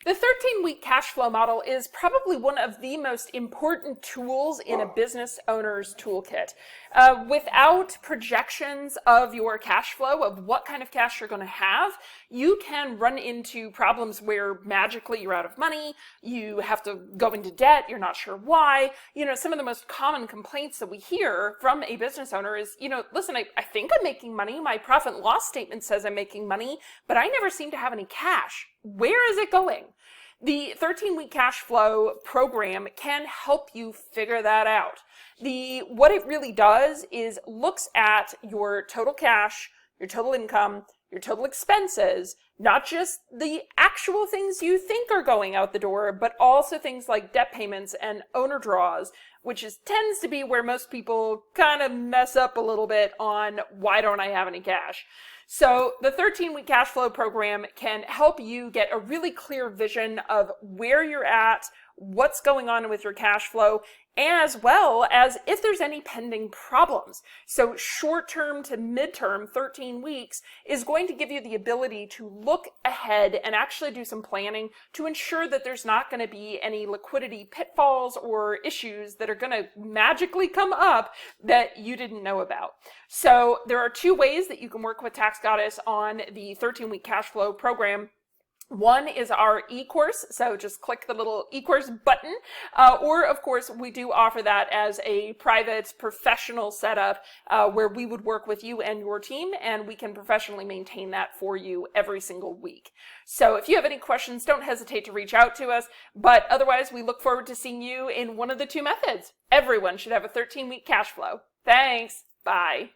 The 13-week cash flow model is probably one of the most important tools in a business owner's toolkit. Without projections of your cash flow, of what kind of cash you're going to have, you can run into problems where magically you're out of money, you have to go into debt, you're not sure why. Some of the most common complaints that we hear from a business owner is, listen, I think I'm making money, my profit and loss statement says I'm making money, but I never seem to have any cash. Where is it going? The 13-week cash flow program can help you figure that out. What it really does is looks at your total cash, your total income, your total expenses, not just the actual things you think are going out the door, but also things like debt payments and owner draws, which tends to be where most people kind of mess up a little bit on why don't I have any cash. So the 13-week cash flow program can help you get a really clear vision of where you're at, what's going on with your cash flow, as well as if there's any pending problems. So short-term to mid-term, 13 weeks, is going to give you the ability to look ahead and actually do some planning to ensure that there's not going to be any liquidity pitfalls or issues that are going to magically come up that you didn't know about. So there are two ways that you can work with Tax Goddess on the 13-week cash flow program. One is our e-course, so just click the little e-course button, or of course we do offer that as a private professional setup where we would work with you and your team, and we can professionally maintain that for you every single week. So if you have any questions, don't hesitate to reach out to us, but otherwise we look forward to seeing you in one of the two methods. Everyone should have a 13-week cash flow. Thanks. Bye.